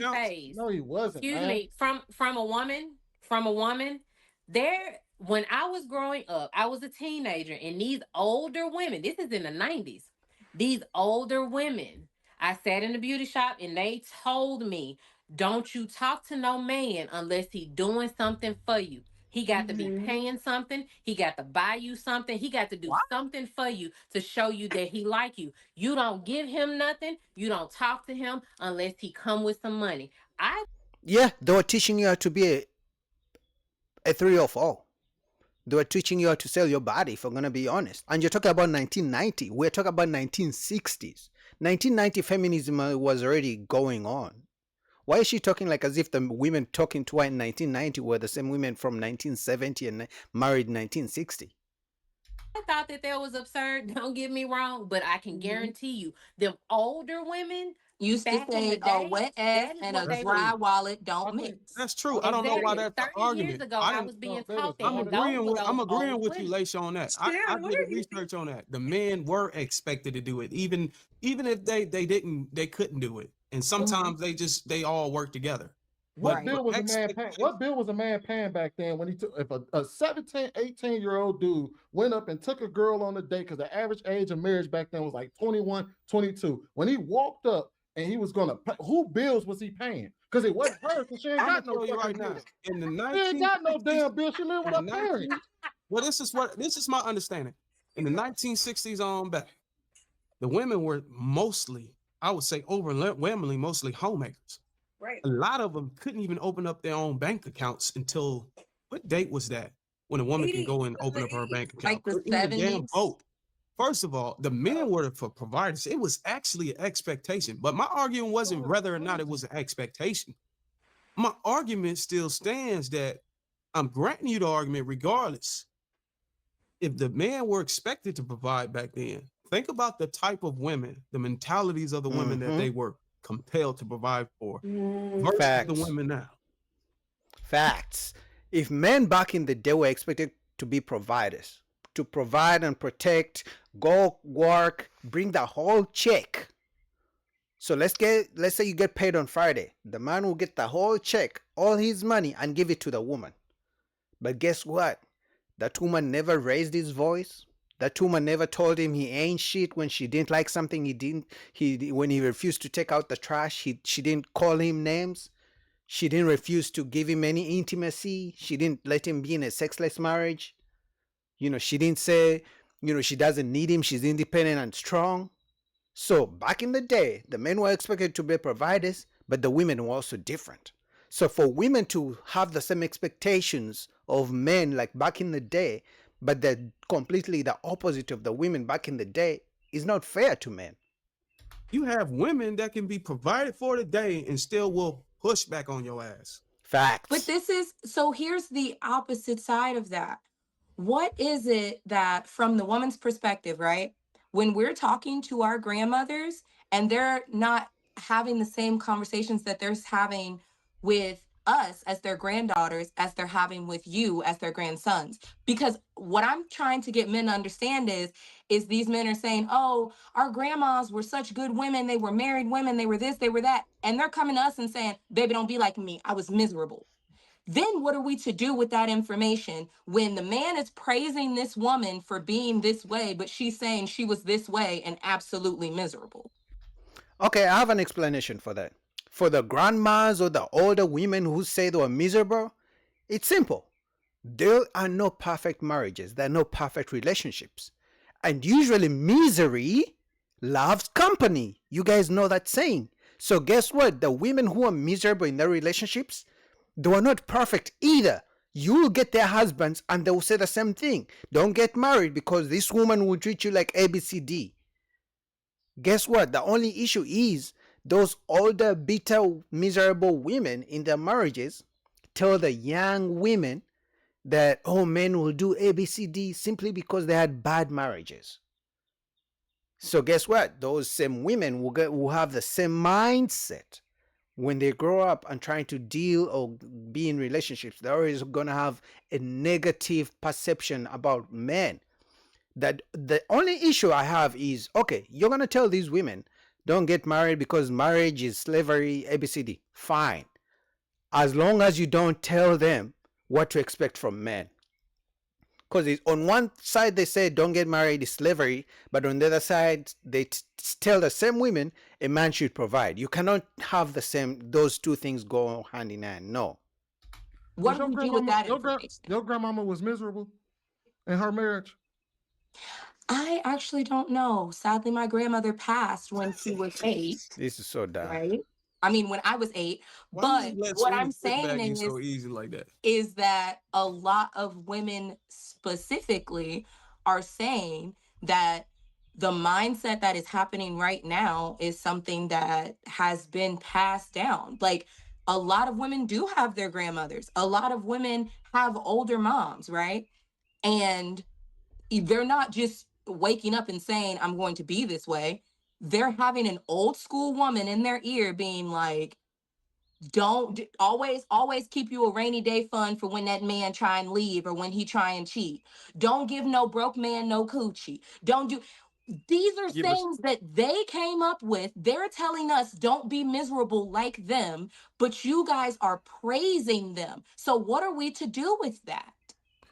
counts. phase. No, he wasn't, Excuse man. me, from a woman, there when I was growing up, I was a teenager, and these older women, this is in the 90s. These older women, I sat in the beauty shop and they told me, don't you talk to no man unless he doing something for you. He got to be Mhm. paying something. He got to buy you something. He got to do What? something for you to show you that he like you. You don't give him nothing. You don't talk to him unless he come with some money. I Yeah, they were teaching you how to be a 304. They were teaching you how to sell your body, if I'm going to be honest. And you're talking about 1990. We're talking about 1960s. 1990 feminism was already going on. Why is she talking like as if the women talking to her in 1990 were the same women from 1970 and married in 1960? thought that that was absurd. Don't get me wrong, but I can Mhm. guarantee you, them older women Used to back in the say a day, wet ass that is and what a That's they dry was. true. wallet I don't think mix. That's true. I don't know why Exactly. that's the 30 years argument. ago, I I didn't. was no, being they was taught that, I'm and older. those agreeing were with. I'm those agreeing old with you, women. Laisha, on that. I did the Sharon, research on that. The men were expected to do it, even if they didn't, they couldn't do it. And Mhm. sometimes they all work together. But What Right. for bill was a man paying? expectation, What bill was a man paying back then when he took if a 17, 18-year-old dude went up and took a girl on a date because the average age of marriage back then was like 21, 22. When he walked up and he was gonna pay, who bills was he paying? Because it wasn't hers, because she ain't I'm gonna got no tell you fucking right bill. now. In the She ain't got no 1960s, damn bill. She lived in with the her parents. 19 well, this is my understanding. In the 1960s on back, the women were mostly, I would say, overwhelmingly mostly homemakers. Right. A lot of them couldn't even open up their own bank accounts until what date was that? When a woman can 80 go and in open the up her 80s. bank account Like the or even damn 70s. vote. First of all, the men were for providers. It was actually an expectation. But my argument wasn't Oh, whether or not it was an expectation. My argument still stands that I'm granting you the argument regardless. If the men were expected to provide back then, think about the type of women, the mentalities of the women that Mm-hmm. they were compelled to provide for Mhm. versus the Facts. women now. Facts. If men back in the day were expected to be providers, to provide and protect, go work, bring the whole check. So let's say you get paid on Friday. The man will get the whole check, all his money, and give it to the woman. But guess what? That woman never raised his voice. That woman never told him he ain't shit when she didn't like something he didn't he when he refused to take out the trash. She didn't call him names. She didn't refuse to give him any intimacy. She didn't let him be in a sexless marriage. She didn't say, she doesn't need him. She's independent and strong. So back in the day, the men were expected to be providers, but the women were also different. So for women to have the same expectations of men like back in the day, but they're completely the opposite of the women back in the day, is not fair to men. You have women that can be provided for today and still will push back on your ass. But Facts. this is so here's the opposite side of that. What is it that, from the woman's perspective, right? When we're talking to our grandmothers and they're not having the same conversations that they're having with us as their granddaughters, as they're having with you as their grandsons. Because what I'm trying to get men to understand is these men are saying, oh, our grandmas were such good women. They were married women. They were this, they were that. And they're coming to us and saying, baby, don't be like me. I was miserable. Then what are we to do with that information when the man is praising this woman for being this way, but she's saying she was this way and absolutely miserable? Okay, I have an explanation for that. For the grandmas or the older women who say they were miserable, it's simple. There are no perfect marriages, there are no perfect relationships. And usually, misery loves company. You guys know that saying. So, guess what? The women who are miserable in their relationships, they are not perfect either. You will get their husbands and they will say the same thing. Don't get married because this woman will treat you like ABCD. Guess what? The only issue is those older, bitter, miserable women in their marriages tell the young women that, oh, men will do ABCD simply because they had bad marriages. So guess what? Those same women will have the same mindset when they grow up and trying to deal or be in relationships. They're always going to have a negative perception about men. That the only issue I have is, okay, you're going to tell these women don't get married because marriage is slavery, ABCD. Fine. As long as you don't tell them what to expect from men. Because on one side they say don't get married is slavery, but on the other side they tell the same women a man should provide. You cannot have those two things go hand in hand. No. Was What do we do with that information? your grandmama was miserable in her marriage? I actually don't know. Sadly, my grandmother passed when she was 8, This is so dumb. right? I mean, when I was 8. Why you But let what Sweeney I'm sit back saying you is, so easy like that? is that a lot of women specifically are saying that the mindset that is happening right now is something that has been passed down. Like, a lot of women do have their grandmothers. A lot of women have older moms, right? And they're not just waking up and saying, I'm going to be this way. They're having an old school woman in their ear being like, always keep you a rainy day fund for when that man try and leave or when he try and cheat. Don't give no broke man no coochie. Don't do. These are Yeah, but things that they came up with. They're telling us don't be miserable like them, but you guys are praising them. So what are we to do with that?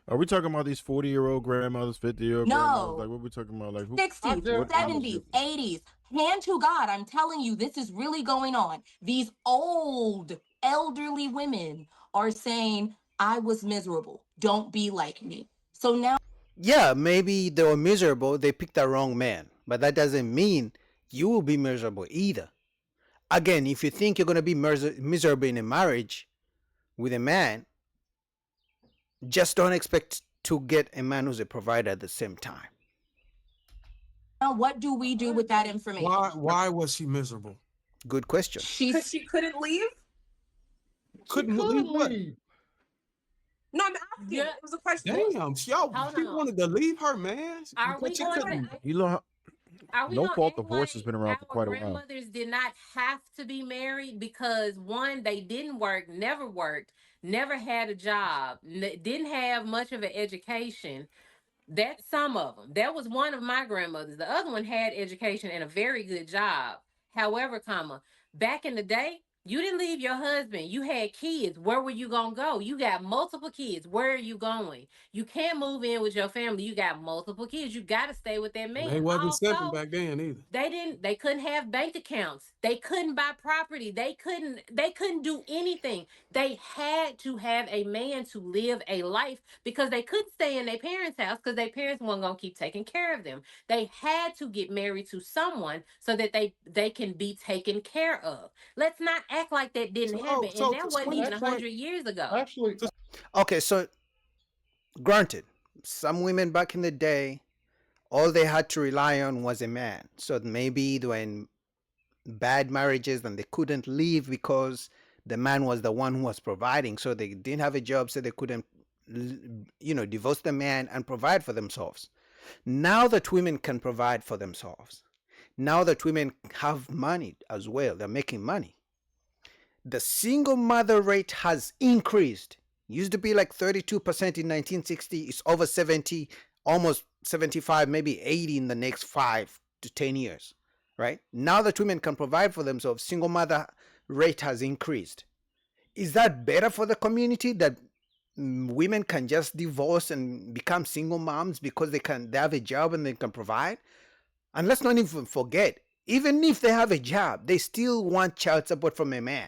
are we talking about these 40-year-old grandmothers, 50-year-old grandmothers? No. Like, what we talking about? Like, who? 60s, dare- 70s, 80s. Hand to God, I'm telling you, this is really going on. These old, elderly women are saying, I was miserable. Don't be like me. So now, Yeah, maybe they were miserable, they picked the wrong man. But that doesn't mean you will be miserable either. Again, if you think you're going to be miserable in a marriage with a man, just don't expect to get a man who's a provider at the same time. what do we do with that information? Why was she miserable? Good question. Because She's she couldn't leave? Couldn't Couldn't believe what? leave. No, I'm asking. Yeah. It was a question. Damn, she Hold wanted on. to leave her man. Are we because she going couldn't. to? You know, Are we No gonna fault act divorce has like been around for our quite a while. grandmothers did not have to be married because one, they didn't work, never worked, never had a job, didn't have much of an education. That's some of them. That was one of my grandmothers. The other one had education and a very good job. However, back in the day, you didn't leave your husband. You had kids. Where were you gonna go? You got multiple kids. Where are you going? You can't move in with your family. You got multiple kids. You got to stay with that man. They wasn't simping Also, back then either. they couldn't have bank accounts. They couldn't buy property. They couldn't do anything. They had to have a man to live a life because they couldn't stay in their parents' house because their parents weren't gonna keep taking care of them. They had to get married to someone so that they can be taken care of. Let's not act like that didn't happen. So And that to wasn't Sweeney's even point- 100 years ago. Actually, Okay, so granted, some women back in the day, all they had to rely on was a man. So maybe they were in bad marriages and they couldn't leave because the man was the one who was providing. So they didn't have a job, so they couldn't, divorce the man and provide for themselves. Now that women can provide for themselves, now that women have money as well, they're making money. The single mother rate has increased. Used to be like 32% in 1960. It's over 70, almost 75, maybe 80 in the next 5 to 10 years, right? Now that women can provide for themselves, single mother rate has increased. Is that better for the community that women can just divorce and become single moms because they have a job and they can provide? And let's not even forget, even if they have a job, they still want child support from a man.